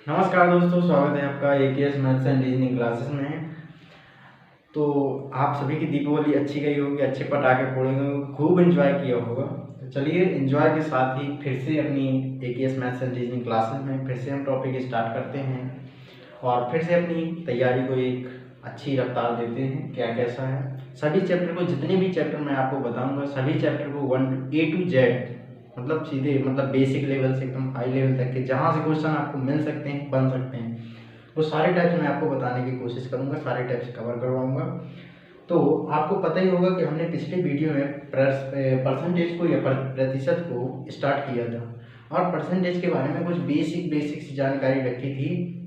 नमस्कार दोस्तों, स्वागत है आपका AKS maths and reasoning classes में। तो आप सभी की दीपावली अच्छी गई होगी, अच्छे पटाखे फोड़े होंगे, खूब एंजॉय किया होगा। तो चलिए एंजॉय के साथ ही फिर से अपनी AKS maths and reasoning classes में फिर से हम टॉपिक स्टार्ट करते हैं और फिर से अपनी तैयारी को एक अच्छी रफ्तार देते हैं। क्या कैसा है सभी चैप्टर को, जितने भी चैप्टर मैं आपको बताऊँगा सभी चैप्टर को 1 A to Z मतलब सीधे बेसिक लेवल से एकदम हाई लेवल तक के जहाँ से क्वेश्चन आपको मिल सकते हैं, बन सकते हैं, वो सारे टाइप्स मैं आपको बताने की कोशिश करूँगा, सारे टाइप्स कवर करवाऊँगा। तो आपको पता ही होगा कि हमने पिछले वीडियो में परसेंटेज को या प्रतिशत को स्टार्ट किया था और परसेंटेज के बारे में कुछ बेसिक सी जानकारी रखी थी,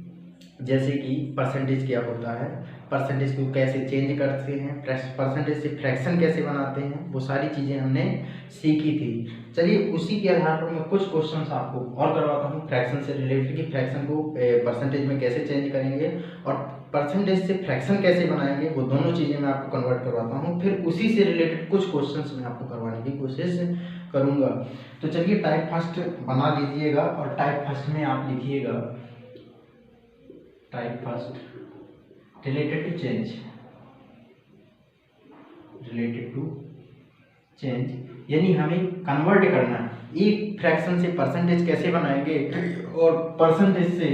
जैसे कि परसेंटेज क्या होता है, परसेंटेज को कैसे चेंज करते हैं, परसेंटेज से फ्रैक्शन कैसे बनाते हैं, वो सारी चीज़ें हमने सीखी थी। चलिए उसी के आधार पर मैं कुछ क्वेश्चंस आपको और करवाता हूँ फ्रैक्शन से रिलेटेड, कि फ्रैक्शन को परसेंटेज में कैसे चेंज करेंगे और परसेंटेज से फ्रैक्शन कैसे बनाएंगे, वो दोनों चीज़ें मैं आपको कन्वर्ट करवाता हूँ। फिर उसी से रिलेटेड कुछ क्वेश्चंस मैं आपको करवाने की कोशिश करूँगा। तो चलिए टाइप फर्स्ट बना लीजिएगा और टाइप फर्स्ट में आप लिखिएगा type first related to change, यानी हमें कन्वर्ट करना है एक फ्रैक्शन से परसेंटेज कैसे बनाएंगे और परसेंटेज से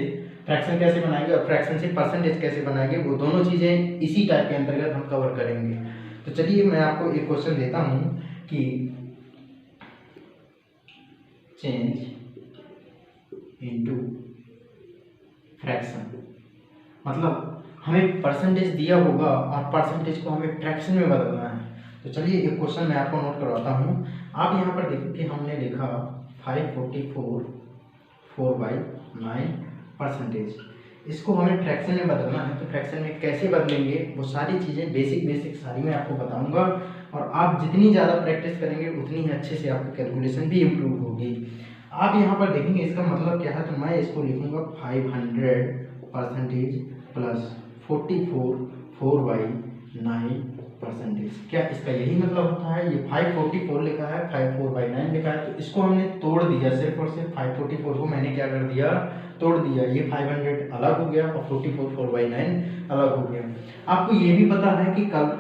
फ्रैक्शन कैसे बनाएंगे और फ्रैक्शन से परसेंटेज कैसे बनाएंगे, वो दोनों चीज़ें इसी टाइप के अंतर्गत हम कवर करेंगे। तो चलिए मैं आपको एक क्वेश्चन देता हूँ कि चेंज इनटू फ्रैक्शन, मतलब हमें परसेंटेज दिया होगा और परसेंटेज को हमें फ्रैक्शन में बदलना है। तो चलिए एक क्वेश्चन मैं आपको नोट करवाता हूँ। आप यहाँ पर देखो कि हमने लिखा 544 4/9 परसेंटेज, इसको हमें फ्रैक्शन में बदलना है। तो फ्रैक्शन में कैसे बदलेंगे वो सारी चीज़ें बेसिक सारी मैं आपको बताऊँगा और आप जितनी ज़्यादा प्रैक्टिस करेंगे उतनी ही अच्छे से आपकी कैलकुलेशन भी इम्प्रूव होगी। आप यहाँ पर देखेंगे इसका मतलब क्या है, तो मैं इसको लिखूँगा 500 परसेंटेज प्लस 44 4/9 परसेंटेज। क्या इसका यही मतलब होता है? ये 544 लिखा है, 54/9 लिखा है, तो इसको हमने तोड़ दिया, सिर्फ और सिर्फ 544 को मैंने क्या कर दिया, तोड़ दिया। ये 500 अलग हो गया और 44 4/9 अलग हो गया। आपको ये भी पता है कि कल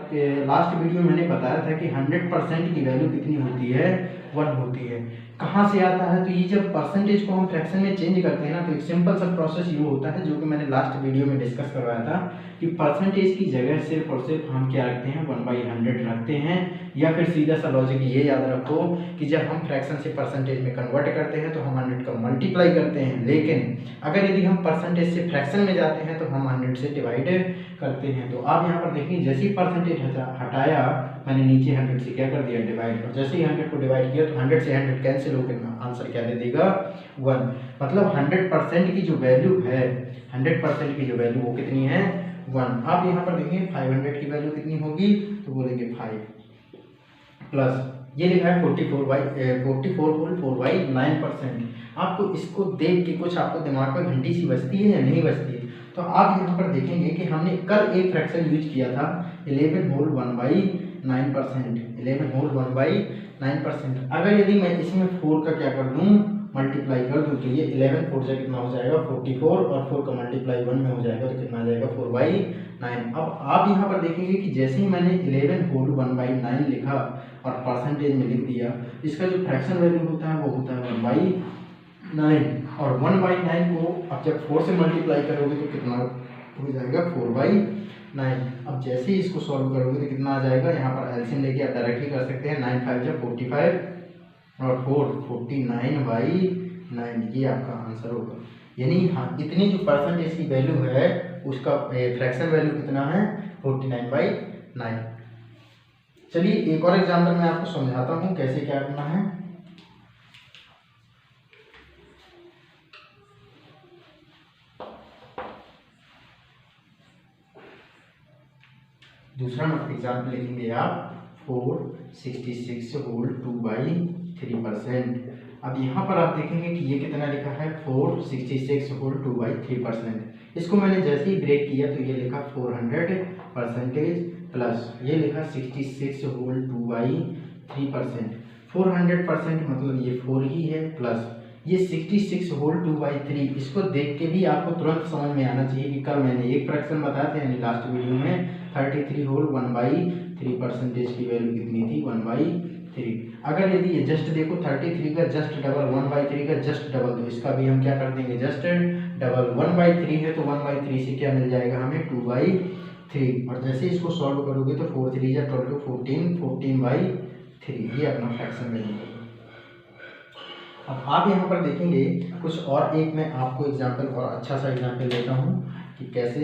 लास्ट वीडियो मैंने बताया था कि 100% की वैल्यू कितनी होती है, 1 होती है। कहाँ से आता है? तो ये जब परसेंटेज को हम फ्रैक्शन में चेंज करते हैं ना, तो एक सिंपल सा प्रोसेस ये होता है जो कि मैंने लास्ट वीडियो में डिस्कस करवाया था कि परसेंटेज की जगह सिर्फ और सिर्फ हम क्या रखते हैं, 1/100 रखते हैं। या फिर सीधा सा लॉजिक ये याद रखो कि जब हम फ्रैक्शन से परसेंटेज में कन्वर्ट करते हैं तो हम 100 का मल्टीप्लाई करते हैं, लेकिन अगर यदि हम परसेंटेज से फ्रैक्शन में जाते हैं तो हम 100 से डिवाइड करते हैं। तो आप यहाँ पर देखिए जैसे ही परसेंटेज हटाया मैंने नीचे 100 से क्या कर दिया, डिवाइड, और जैसे ही 100 को डिवाइड किया तो 100 से 100 कैंसिल होकर आंसर क्या दे देगा, 1। मतलब 100% की जो वैल्यू है, 100% की जो वैल्यू वो कितनी है, 1। आप यहाँ पर देखिए 500 की वैल्यू कितनी होगी, तो बोलेंगे 5 प्लस ये लिखा है 44 होल 4/9%। आपको इसको देख के कुछ आपको दिमाग में घंटी सी बजती है या नहीं बजती है? तो आप यहाँ पर देखेंगे कि हमने कल एक फ्रैक्शन यूज किया था 11 होल 1/9%, 11 होल 1/9%। अगर यदि मैं इसमें 4 का क्या कर दूँ, मल्टीप्लाई कर दूँ, तो ये 11 4 से कितना हो जाएगा, 44, और 4 का मल्टीप्लाई 1 में हो जाएगा तो कितना आ जाएगा, 4/9। अब आप यहाँ पर देखेंगे कि जैसे ही मैंने 11 होल 1/9 लिखा और परसेंटेज में लिख दिया, इसका जो फ्रैक्शन वैल्यू होता है वो होता है 1/9, और 1/9 को अब जब 4 से मल्टीप्लाई करोगे तो कितना हो जाएगा, 4/9। अब जैसे ही इसको सॉल्व करोगे तो कितना आ जाएगा, यहाँ पर एलसीएम लेके आप डायरेक्टली कर सकते हैं, 9 5 जा 45 और 4 49/9, ये आपका आंसर होगा। यानी हाँ, इतनी जो परसेंटेज की वैल्यू है उसका फ्रैक्शन वैल्यू कितना है, 49/9। चलिए एक और एग्जाम्पल मैं आपको समझाता हूँ कैसे क्या करना है। दूसरा एग्जाम्पल लिखेंगे आप 466 होल 2/3%। अब यहाँ पर आप देखेंगे कि ये कितना लिखा है, 466 होल 2/3%। इसको मैंने जैसे ही ब्रेक किया तो ये लिखा 400 परसेंटेज प्लस ये लिखा 66 होल 2/3%। 400% मतलब ये 4 ही है, प्लस ये 66 होल 2/3, इसको देख के भी आपको तुरंत समझ में आना चाहिए कि कल मैंने एक फ्रैक्शन बताया था यानी लास्ट वीडियो में 33 होल 1/3 परसेंटेज की वैल्यू कितनी थी 1/3। अगर यदि ये जस्ट देखो 33 का जस्ट डबल 1/3 का जस्ट डबल, तो इसका भी हम क्या कर देंगे जस्ट डबल। 1/3 है तो 1/3 से क्या मिल जाएगा हमें 2/3, और जैसे इसको सॉल्व करोगे तो 4 3 या 12 14 14/3 ये अपना फ्रैक्शन वैल्यू है। अब आप यहाँ पर देखेंगे कुछ और एक मैं आपको एग्जाम्पल और अच्छा सा एग्जाम्पल देता हूँ कि कैसे।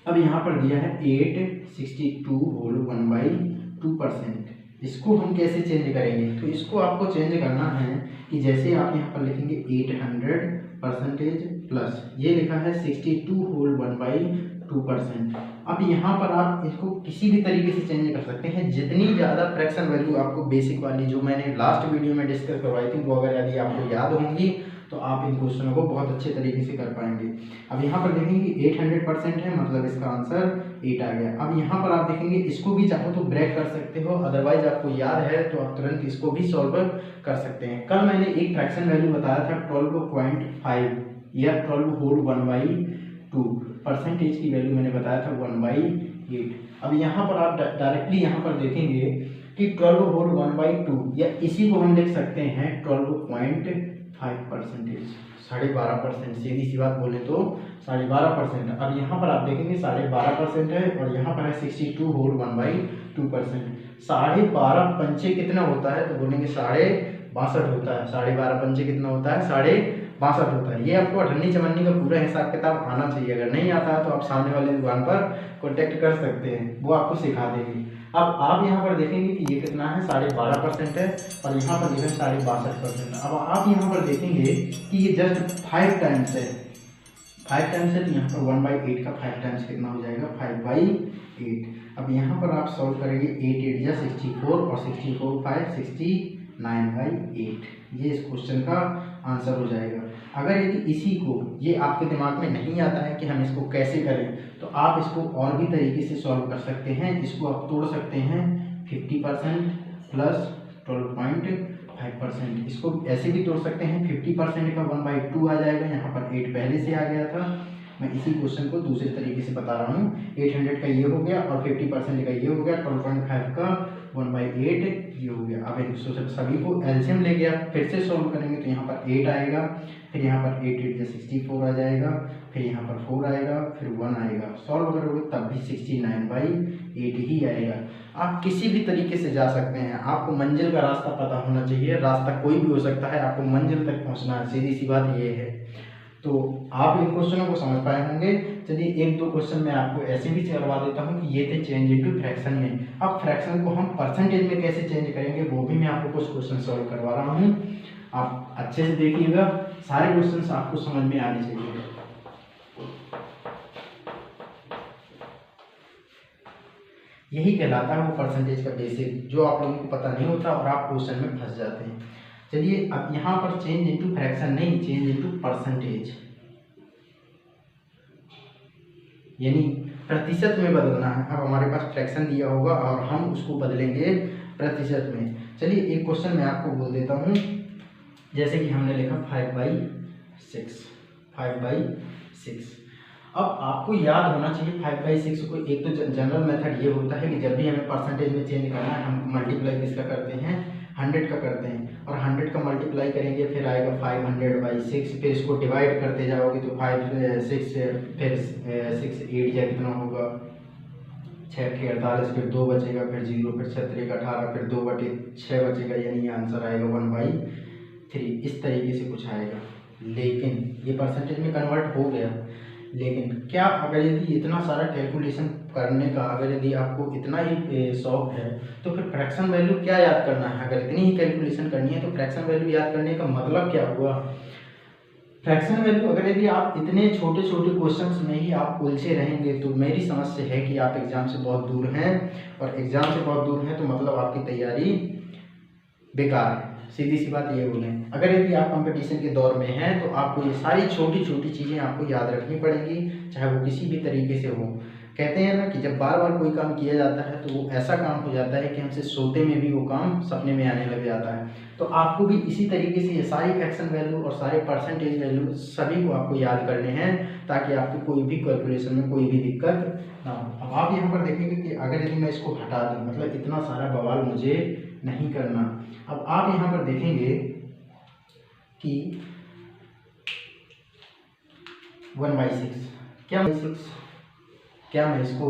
अब यहाँ पर दिया है 862 होल 1/2%, इसको हम कैसे चेंज करेंगे। तो इसको आपको चेंज करना है कि जैसे आप यहाँ पर लिखेंगे 800% प्लस ये लिखा है 62 होल 1/2%। अब यहाँ पर आप इसको किसी भी तरीके से चेंज कर सकते हैं। जितनी ज़्यादा फ्रैक्शन वैल्यू आपको बेसिक वाली जो मैंने लास्ट वीडियो में डिस्कस करवाई थी वो अगर यदि आपको याद होंगी तो आप इन क्वेश्चनों को बहुत अच्छे तरीके से कर पाएंगे। अब यहाँ पर देखेंगे 800% है, मतलब इसका आंसर 8 आ गया। अब यहाँ पर आप देखेंगे इसको भी चाहो तो ब्रेक कर सकते हो, अदरवाइज आपको याद है तो आप तुरंत इसको भी सॉल्व कर सकते हैं। कल मैंने एक फ्रैक्शन वैल्यू बताया था 12.5 या 12 होल 1/2 परसेंटेज की वैल्यू मैंने बताया था 1/8। अब यहाँ पर आप डायरेक्टली यहाँ पर देखेंगे कि 12 होल 1/2 या इसी को हम लिख सकते हैं 12.5%, 12.5%, सीधी सी बात बोले तो 12.5%। अब यहाँ पर आप देखेंगे 12.5% है और यहाँ पर है 62 होल 1/2%। 12.5 पंचे कितना होता है तो बोलेंगे 62.5 होता है। 12.5 पंचे कितना होता है 62.5 होता है। ये आपको अठन्नी चवन्नी का पूरा हिसाब किताब आना चाहिए। अगर नहीं आता है तो आप सामने वाले दुकान पर कॉन्टेक्ट कर सकते हैं, वो आपको सिखा देंगे। अब आप यहाँ पर देखेंगे कि ये कितना है 12.5% है और यहाँ पर लिखा है 62.5%। अब आप यहाँ पर देखेंगे कि ये जस्ट 5 टाइम्स है, 5 टाइम्स है तो यहाँ पर 1/8 का 5 टाइम्स कितना हो जाएगा 5/8। अब यहाँ पर आप सॉल्व करेंगे 8 8 या 64 और 64 5 69/8, ये इस क्वेश्चन का आंसर हो जाएगा। अगर यदि इसी को ये आपके दिमाग में नहीं आता है कि हम इसको कैसे करें तो आप इसको और भी तरीके से सॉल्व कर सकते हैं। इसको आप तोड़ सकते हैं 50% प्लस 12.5%, इसको ऐसे भी तोड़ सकते हैं 50% का 1/2 आ जाएगा, यहाँ पर 8 पहले से आ गया था। मैं इसी क्वेश्चन को दूसरे तरीके से बता रहा हूँ। 800 का ये हो गया और 50% का ये हो गया, 12.5 का 1/8 ये हो गया। अब एक सभी को एलसीएम ले गया, फिर से सॉल्व करेंगे तो यहाँ पर 8 आएगा, फिर यहाँ पर 8 8 या 64 आ जाएगा, फिर यहाँ पर 4 आएगा, फिर 1 आएगा। सॉल्व करोगे तब भी 69/8 ही आएगा। आप किसी भी तरीके से जा सकते हैं, आपको मंजिल का रास्ता पता होना चाहिए। रास्ता कोई भी हो सकता है, आपको मंजिल तक पहुँचना है, सीधी सी बात ये है। तो आप इन क्वेश्चनों को समझ पाए होंगे। चलिए 1-2 क्वेश्चन मैं आपको ऐसे भी करवा देता हूँ कि ये थे चेंज इनटू फ्रैक्शन में। अब फ्रैक्शन को हम परसेंटेज में कैसे चेंज करेंगे वो भी मैं आपको कुछ क्वेश्चन सॉल्व करवा रहा हूँ। आप अच्छे से देखिएगा, सारे क्वेश्चन आपको समझ में आने चाहिए। यही कहलाता है वो परसेंटेज का बेसिक, जो आप लोगों को पता नहीं होता और आप क्वेश्चन में फंस जाते हैं। चलिए अब यहाँ पर चेंज इनटू फ्रैक्शन नहीं, चेंज इनटू परसेंटेज, यानी प्रतिशत में बदलना है। अब हमारे पास फ्रैक्शन दिया होगा और हम उसको बदलेंगे प्रतिशत में। चलिए एक क्वेश्चन मैं आपको बोल देता हूँ, जैसे कि हमने लिखा 5/6। अब आपको याद होना चाहिए 5/6 को। एक तो जनरल मेथड ये होता है कि जब भी हमें परसेंटेज में चेंज करना है हम मल्टीप्लाई किसका करते हैं 100 का करते हैं, और 100 का मल्टीप्लाई करेंगे फिर आएगा 500/6, फिर इसको डिवाइड करते जाओगे तो 5 6 फिर 6 8 या कितना होगा 6 × 48, फिर 2 बचेगा, फिर 0, फिर 6 × 18, फिर 2/6 बचेगा, यानी आंसर आएगा 1/3। इस तरीके से कुछ आएगा। लेकिन ये परसेंटेज में कन्वर्ट हो गया, लेकिन क्या अगर यदि इतना सारा कैलकुलेशन करने का अगर यदि आपको इतना ही शौक है तो फिर फ्रैक्शन वैल्यू क्या याद करना है। अगर इतनी ही कैलकुलेशन करनी है तो फ्रैक्शन वैल्यू याद करने का मतलब क्या हुआ। फ्रैक्शन वैल्यू अगर यदि आप इतने छोटे छोटे क्वेश्चंस में ही आप उलझे रहेंगे तो मेरी समझ से है कि आप एग्जाम से बहुत दूर हैं, और एग्जाम से बहुत दूर हैं तो मतलब आपकी तैयारी बेकार है। सीधी सी बात ये बोलें, अगर यदि आप कंपटीशन के दौर में हैं तो आपको ये सारी छोटी छोटी चीज़ें आपको याद रखनी पड़ेंगी, चाहे वो किसी भी तरीके से हो। कहते हैं ना कि जब बार बार कोई काम किया जाता है तो वो ऐसा काम हो जाता है कि हमसे सोते में भी वो काम सपने में आने लग जाता है। तो आपको भी इसी तरीके से ये सारी फ्रैक्शन वैल्यू और सारे परसेंटेज वैल्यू सभी को आपको याद करने हैं ताकि आपको कोई भी कैलकुलेशन में कोई भी दिक्कत ना हो। अब आप यहाँ पर देखेंगे कि अगर यदि मैं इसको हटा दूँ, मतलब इतना सारा बवाल मुझे नहीं करना। अब आप यहाँ पर देखेंगे कि 1/6 क्या मैं इसको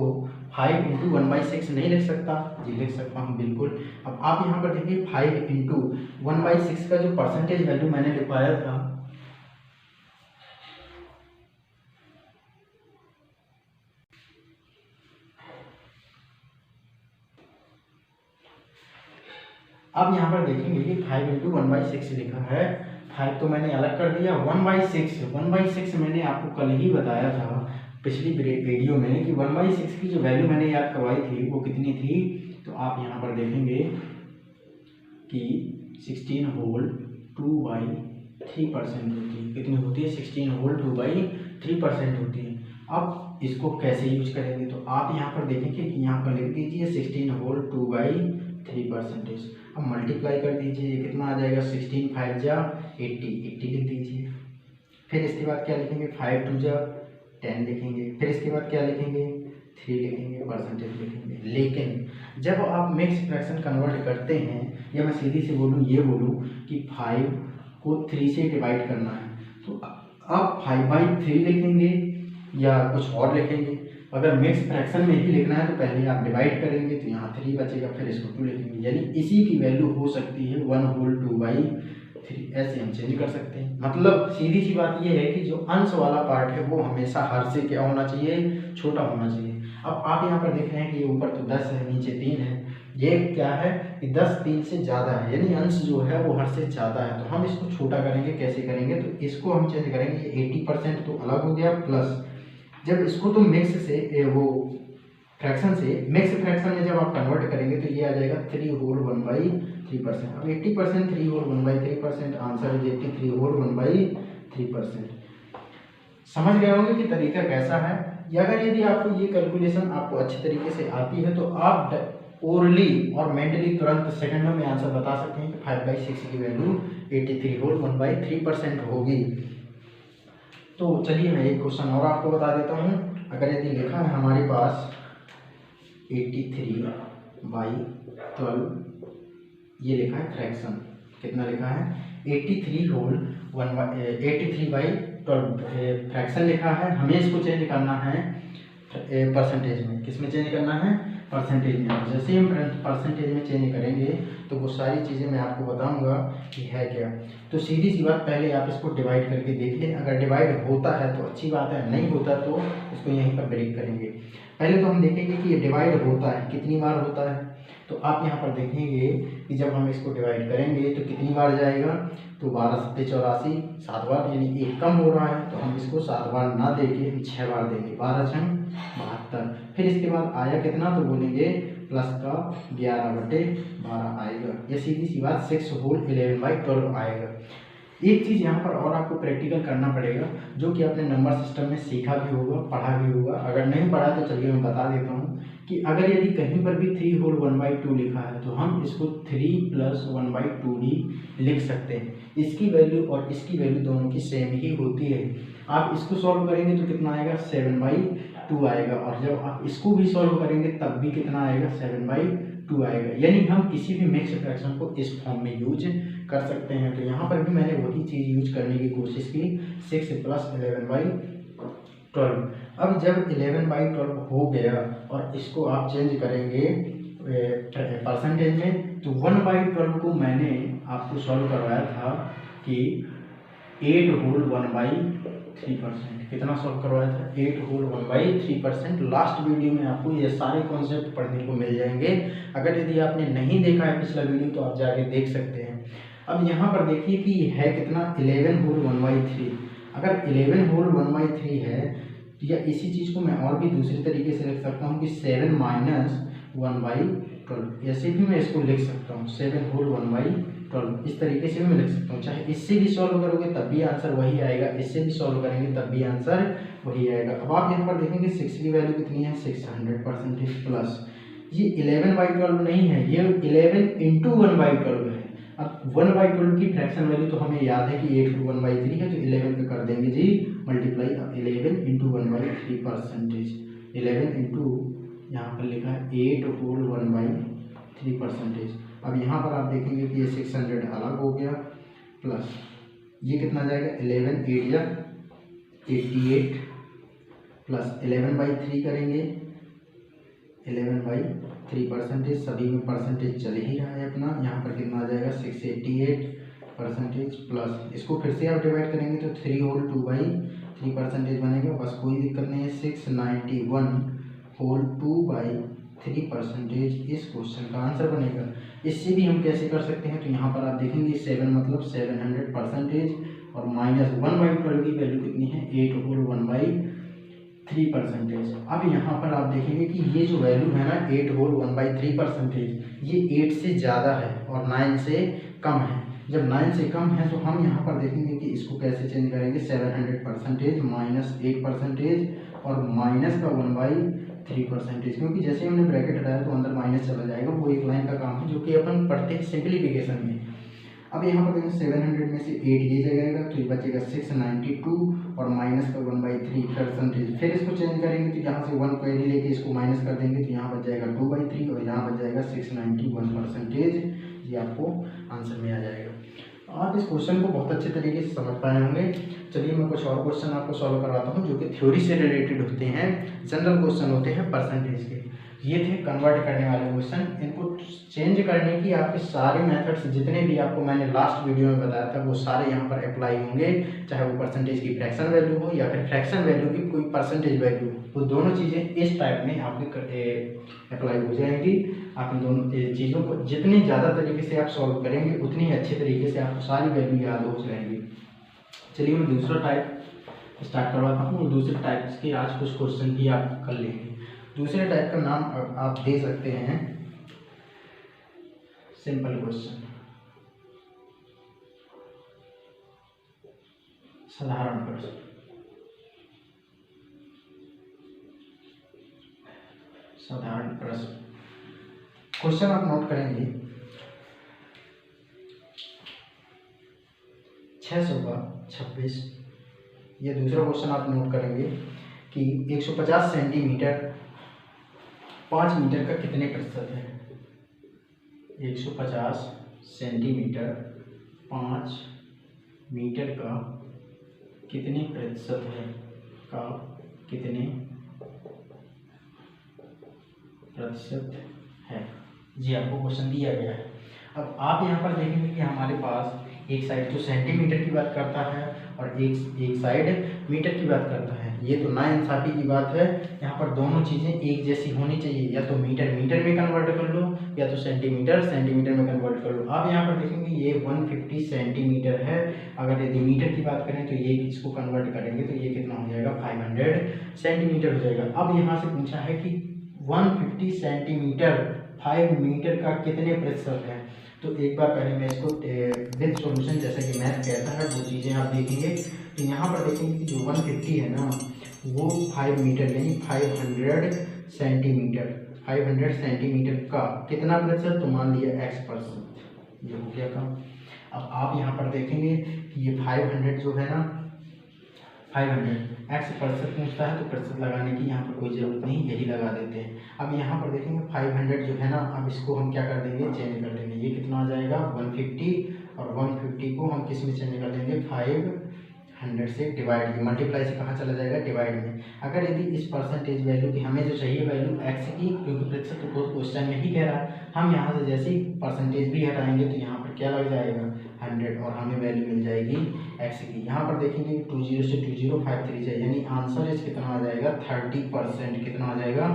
5 × 1/6 नहीं लिख सकता? जी लिख सकता हूँ बिल्कुल। अब आप यहाँ पर देखिए 5 × 1/6 का जो परसेंटेज वैल्यू मैंने लिखवाया था, अब यहाँ पर देखेंगे कि 5 × 1/6 लिखा है। 5 तो मैंने अलग कर दिया, 1/6 मैंने आपको कल ही बताया था पिछली वीडियो में कि 1/6 की जो वैल्यू मैंने याद करवाई थी वो कितनी थी। तो आप यहाँ पर देखेंगे कि 16 होल 2/3% होती है। कितनी होती है? 16 होल 2/3% होती है। अब इसको कैसे यूज करेंगे? तो आप यहाँ पर देखेंगे कि यहाँ पर लिख दीजिए 16 होल 2/3%। अब मल्टीप्लाई कर दीजिए, कितना आ जाएगा? 16 5 जा 80 लिख दीजिए। फिर इसके बाद क्या लिखेंगे? 5 2 जा 10 लिखेंगे। फिर इसके बाद क्या लिखेंगे? 3 लिखेंगे, परसेंटेज लिखेंगे। लेकिन जब आप मिक्स फ्रैक्शन कन्वर्ट करते हैं, या मैं सीधी से बोलूँ ये बोलूँ कि 5 को 3 से डिवाइड करना है, तो आप 5/3 लिखेंगे या कुछ और लिखेंगे। अगर मिक्स फ्रैक्शन में ही लिखना है तो पहले आप डिवाइड करेंगे तो यहाँ 3 बचेगा, फिर इसको 2 लिखेंगे। यानी इसी की वैल्यू हो सकती है 1 होल 2/3, ऐसे हम चेंज कर सकते हैं। मतलब सीधी सी बात ये है कि जो अंश वाला पार्ट है वो हमेशा हर से क्या होना चाहिए? छोटा होना चाहिए। अब आप यहाँ पर देख रहे हैं कि ये ऊपर तो 10 है, नीचे 3 है। ये क्या है कि 10 3 से ज़्यादा है, यानी अंश जो है वो हर से ज़्यादा है। तो हम इसको छोटा करेंगे, कैसे करेंगे? तो इसको हम चेंज करेंगे, 80% तो अलग हो गया, प्लस जब इसको तो मिक्स से वो फ्रैक्शन से मिक्स फ्रैक्शन में जब आप कन्वर्ट करेंगे तो ये आ जाएगा 3 होल 1/3%। अब 80% 3 होल 1/3%, आंसर इज 83 होल 1/3%। समझ गए होंगे कि तरीका कैसा है। या अगर यदि आपको ये कैलकुलेशन आपको अच्छे तरीके से आती है तो आप ओरली और मेंटली तुरंत सेकंडों में आंसर बता सकते हैं कि 5/6 की वैल्यू 83 होल 1/3% होगी। तो चलिए मैं एक क्वेश्चन और आपको बता देता हूँ। अगर यदि लिखा है हमारे पास 83/12, ये लिखा है फ्रैक्शन, कितना लिखा है? 83/12 फ्रैक्शन लिखा है। हमें इसको चेंज करना है परसेंटेज में। किस में चेंज करना है? परसेंटेज में। जैसे हम परसेंटेज में चेंज करेंगे तो वो सारी चीज़ें मैं आपको बताऊंगा कि है क्या। तो सीधी सी बात, पहले आप इसको डिवाइड करके देख लें। अगर डिवाइड होता है तो अच्छी बात है, नहीं होता तो इसको यहीं पर ब्रेक करेंगे। पहले तो हम देखेंगे कि ये डिवाइड होता है, कितनी बार होता है। तो आप यहाँ पर देखेंगे कि जब हम इसको डिवाइड करेंगे तो कितनी बार जाएगा? तो 12 7 84, 7 बार, यानी एक कम हो रहा है। तो हम इसको 7 बार ना देके 6 बार देंगे, 12 छंग 72। फिर इसके बाद आया कितना? तो बोलेंगे प्लस का 11/12 आएगा। ये सीधी सी बात 6 होल 11/12 आएगा। एक चीज़ यहाँ पर और आपको प्रैक्टिकल करना पड़ेगा, जो कि आपने नंबर सिस्टम में सीखा भी होगा, पढ़ा भी होगा। अगर नहीं पढ़ा तो चलिए मैं बता देता हूँ कि अगर यदि कहीं पर भी 3 होल 1/2 लिखा है तो हम इसको 3 + 1/2 ही लिख सकते हैं। इसकी वैल्यू और इसकी वैल्यू दोनों की सेम ही होती है। आप इसको सॉल्व करेंगे तो कितना आएगा? 7/2 आएगा। और जब आप इसको भी सॉल्व करेंगे तब भी कितना आएगा? 7/2 आएगा। यानी हम किसी भी मिक्स फ्रैक्शन को इस फॉर्म में यूज कर सकते हैं। तो यहाँ पर भी मैंने वही चीज़ यूज करने की कोशिश की, 6 + 11/12। अब जब 11/12 हो गया और इसको आप चेंज करेंगे परसेंटेज में, तो 1/12 को मैंने आपको सॉल्व करवाया था कि 8 होल 1/3%। कितना सॉल्व करवाया था? 8 होल 1/3%। लास्ट वीडियो में आपको ये सारे कॉन्सेप्ट पढ़ने को मिल जाएंगे। अगर यदि आपने नहीं देखा है पिछला वीडियो तो आप जाके देख सकते हैं। अब यहाँ पर देखिए कि है कितना? 11 होल 1/3। अगर 11 होल 1/3 है तो या इसी चीज़ को मैं और भी दूसरे तरीके से लिख सकता हूँ कि 7 - 1/12। ऐसे भी मैं इसको लिख सकता हूँ, 7 होल 1/12। 12 इस तरीके से भी मैं लिख सकता हूँ। चाहे इससे भी सॉल्व करोगे तब भी आंसर वही आएगा, इससे भी सॉल्व करेंगे तब भी आंसर वही आएगा। अब आप यहाँ पर देखेंगे 6 की वैल्यू कितनी है 600% प्लस ये 11/12 नहीं है, ये 11 इंटू 1/12 है। अब 1/12 की फ्रैक्शन वैल्यू तो हमें याद है कि 8 × 1/3 है, तो 11 पे कर देंगे जी मल्टीप्लाई। अब 11 इंटू 1/3%, 11 इंटू यहाँ पर लिखा है 8 होल 1/3%। अब यहाँ पर आप देखेंगे कि ये 600 अलग हो गया प्लस ये कितना जाएगा 11 8 या 88 प्लस 11/3 करेंगे 11/3%, सभी में परसेंटेज चल ही रहा है अपना। यहाँ पर कितना आ जाएगा 688% प्लस इसको फिर से आप डिवाइड करेंगे तो 3 होल 2/3% बनेगा। बस कोई दिक्कत नहीं है, 691 होल 2/3% इस क्वेश्चन का आंसर बनेगा। इससे भी हम कैसे कर सकते हैं, तो यहाँ पर आप देखेंगे 7 मतलब 700% और माइनस 1/12 की वैल्यू कितनी है 8 होल 1/3%। अब यहाँ पर आप देखेंगे कि ये जो वैल्यू है ना 8 होल 1/3%, ये 8 से ज़्यादा है और 9 से कम है। जब 9 से कम है तो हम यहाँ पर देखेंगे कि इसको कैसे चेंज करेंगे 700% माइनस 8% और माइनस का 1/3%, क्योंकि जैसे हमने ब्रैकेट हटाया तो अंदर माइनस चला जाएगा। वो एक लाइन का काम है जो कि अपन पढ़ते हैं सिंप्लीफिकेशन में। अब यहाँ पर देखिए 700 में से 8 ये जाएगा तो ये बचेगा 692 और माइनस का 1/3%। फिर इसको चेंज करेंगे तो यहाँ से 1 कैरी लेके इसको माइनस कर देंगे तो यहाँ बच जाएगा 2/3 और यहाँ बच जाएगा 691%। ये आपको आंसर में आ जाएगा। आप इस क्वेश्चन को बहुत अच्छे तरीके से समझ पाए होंगे। चलिए मैं कुछ और क्वेश्चन आपको सॉल्व करवाता हूँ जो कि थ्योरी से रिलेटेड होते हैं, जनरल क्वेश्चन होते हैं परसेंटेज के। ये थे कन्वर्ट करने वाले क्वेश्चन। इनको चेंज करने की आपके सारे मेथड्स जितने भी आपको मैंने लास्ट वीडियो में बताया था वो सारे यहाँ पर अप्लाई होंगे, चाहे वो परसेंटेज की फ्रैक्शन वैल्यू हो या फिर फ्रैक्शन वैल्यू की कोई परसेंटेज वैल्यू, वो दोनों चीज़ें इस टाइप में आपके अप्लाई हो जाएंगी। आप इन दोनों चीज़ों को जितनी ज़्यादा तरीके से आप सॉल्व करेंगे उतनी अच्छे तरीके से आपको सारी वैल्यू याद हो जाएंगी। चलिए मैं दूसरा टाइप स्टार्ट करवाता हूँ और दूसरे टाइप के आज कुछ क्वेश्चन भी आप कर लेंगे। दूसरे टाइप का नाम आप दे सकते हैं सिंपल क्वेश्चन, साधारण प्रश्न। साधारण प्रश्न क्वेश्चन आप नोट करेंगे 626। ये दूसरा क्वेश्चन आप नोट करेंगे कि 150 सेंटीमीटर 5 मीटर का कितने प्रतिशत है। 150 सेंटीमीटर 5 मीटर का कितने प्रतिशत है, का कितने प्रतिशत है, जी आपको क्वेश्चन दिया गया है। अब आप यहाँ पर देखेंगे कि हमारे पास एक साइड तो सेंटीमीटर की बात करता है और एक साइड मीटर की बात करता है। ये तो नाइंसाफी की बात है। यहाँ पर दोनों चीज़ें एक जैसी होनी चाहिए, या तो मीटर मीटर में कन्वर्ट कर लो या तो सेंटीमीटर सेंटीमीटर में कन्वर्ट कर लो। आप यहाँ पर देखेंगे ये 150 सेंटीमीटर है। अगर यदि मीटर की बात करें तो ये इसको कन्वर्ट करेंगे तो ये कितना हो जाएगा 500 सेंटीमीटर हो जाएगा। अब यहाँ से पूछा है कि 150 सेंटीमीटर 5 मीटर का कितने प्रतिशत है। तो एक बार पहले मैं इसको विद सॉल्यूशन जैसा कि मैथ कहता है वो चीज़ें आप देखेंगे। तो यहाँ पर देखेंगे कि जो 150 है ना वो 5 मीटर यानी 500 सेंटीमीटर 500 सेंटीमीटर का कितना प्रतिशत, तो मान लिया x%, ये हो गया काम। अब आप यहाँ पर देखेंगे कि ये 500 जो है ना 500 x% पूछता है तो प्रतिशत लगाने की यहाँ पर कोई ज़रूरत नहीं, यही लगा देते हैं। अब यहाँ पर देखेंगे 500 जो है ना, अब इसको हम क्या कर देंगे चेंज कर देंगे। ये कितना आ जाएगा 150 और 150 को हम किस में चेंज कर देंगे 500 से डिवाइड की, मल्टीप्लाई से कहाँ चला जाएगा डिवाइड में। अगर यदि इस परसेंटेज वैल्यू की हमें जो चाहिए वैल्यू x की, क्योंकि प्रतिशत तो क्वेश्चन में ही कह रहा है, हम यहाँ से जैसे ही परसेंटेज भी हटाएंगे तो यहाँ पर क्या लग जाएगा 100 और हमें वैल्यू मिल जाएगी x की। यहाँ पर देखेंगे 20 से 2053 जाए यानी आंसर इस कितना आ जाएगा 30%। कितना आ जाएगा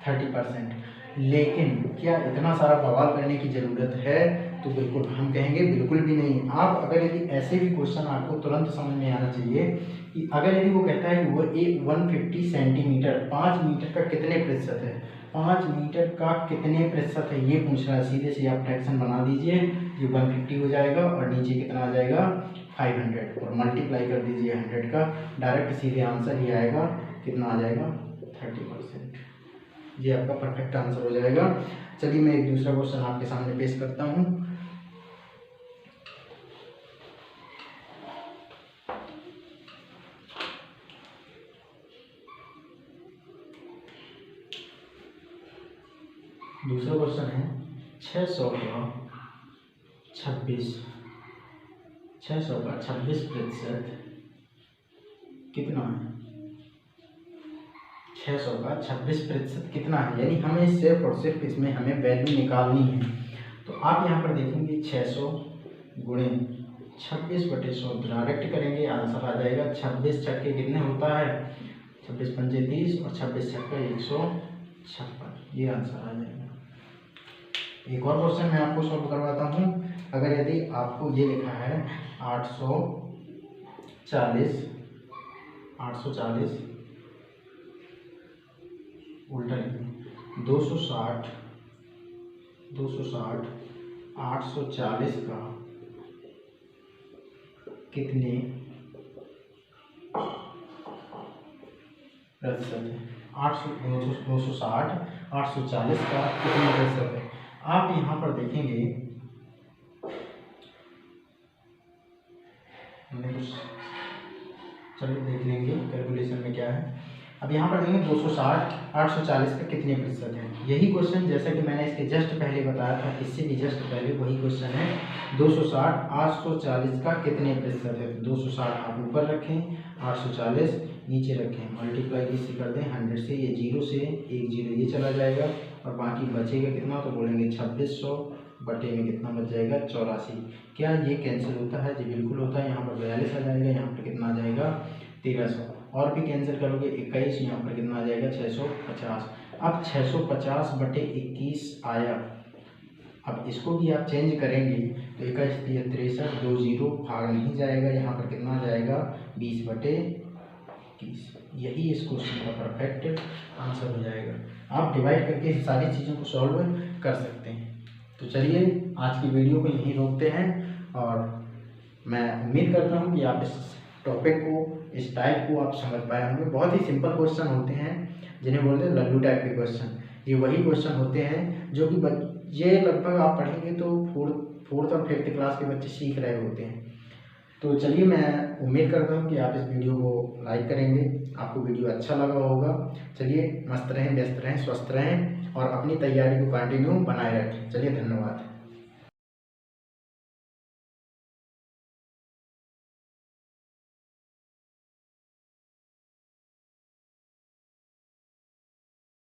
30%। लेकिन क्या इतना सारा बवाल करने की ज़रूरत है, तो बिल्कुल हम कहेंगे बिल्कुल भी नहीं। आप अगर यदि ऐसे भी क्वेश्चन आपको तुरंत समझ में आना चाहिए कि अगर यदि वो कहता है कि वो 150 सेंटीमीटर 5 मीटर का कितने प्रतिशत है, 5 मीटर का कितने प्रतिशत है ये पूछ रहा है, सीधे से आप फ्रैक्शन बना दीजिए ये 150 हो जाएगा और नीचे कितना आ जाएगा 500 और मल्टीप्लाई कर दीजिए 100 का, डायरेक्ट सीधे आंसर ही आएगा, कितना आ जाएगा 30%। ये आपका परफेक्ट आंसर हो जाएगा। चलिए मैं एक दूसरा क्वेश्चन आपके सामने पेश करता हूँ। दूसरा क्वेश्चन है 600 का 26% कितना है? 600 का 26% कितना है, यानी हमें सिर्फ और सिर्फ इसमें हमें वैल्यू निकालनी है। तो आप यहाँ पर देखेंगे 600 गुणे 26/100 डायरेक्ट करेंगे, आंसर आ जाएगा 26 छक्के कितने होता है 26 पंजे 30 और 26 छक्के 156, ये आंसर आ जाएगा। एक और क्वेश्चन मैं आपको सॉल्व करवाता हूँ। अगर यदि आपको ये लिखा है 840 उल्टा लिखें 260 840 का कितने प्रतिशत है? 260 840 का कितने प्रतिशत है? आप यहाँ पर देखेंगे, हमने कुछ चलिए देख लेंगे कैलकुलेशन में क्या है। अब यहाँ पर देखेंगे 260 840 का कितने प्रतिशत है। यही क्वेश्चन जैसा कि मैंने इसके जस्ट पहले बताया था, इससे भी जस्ट पहले वही क्वेश्चन है 260 840 का कितने प्रतिशत है। तो 260 आप ऊपर रखें, 840 नीचे रखें, मल्टीप्लाई किससे कर दें 100 से, ये 0 से एक 0 ये चला जाएगा और बाकी बचेगा कितना, तो बोलेंगे 2600 बटे में कितना बच जाएगा 84। क्या ये कैंसिल होता है? जी बिल्कुल होता है। यहाँ पर 42 आ जाएगा, यहाँ पर कितना आ जाएगा 1300 और भी कैंसिल करोगे 21, यहाँ पर कितना आ जाएगा 650। अब 650 बटे 21 आया। अब इसको भी आप चेंज करेंगे तो 21 63 2 0 भाग नहीं जाएगा, यहाँ पर कितना आ जाएगा 20 बटे 21। यही इस क्वेश्चन का परफेक्ट आंसर हो जाएगा। आप डिवाइड करके इस सारी चीज़ों को सॉल्व कर सकते हैं। तो चलिए आज की वीडियो को यहीं रोकते हैं और मैं उम्मीद करता हूँ कि आप इस टॉपिक को, इस टाइप को आप समझ पाए होंगे। बहुत ही सिंपल क्वेश्चन होते हैं जिन्हें बोलते हैं लल्लू टाइप के क्वेश्चन। ये वही क्वेश्चन होते हैं जो कि ये लगभग आप पढ़ेंगे तो फोर्थ और 5th क्लास के बच्चे सीख रहे होते हैं। तो चलिए मैं उम्मीद करता हूँ कि आप इस वीडियो को लाइक करेंगे, आपको वीडियो अच्छा लगा होगा। चलिए मस्त रहें, व्यस्त रहें, स्वस्थ रहें और अपनी तैयारी को कंटिन्यू बनाए रखें। चलिए धन्यवाद।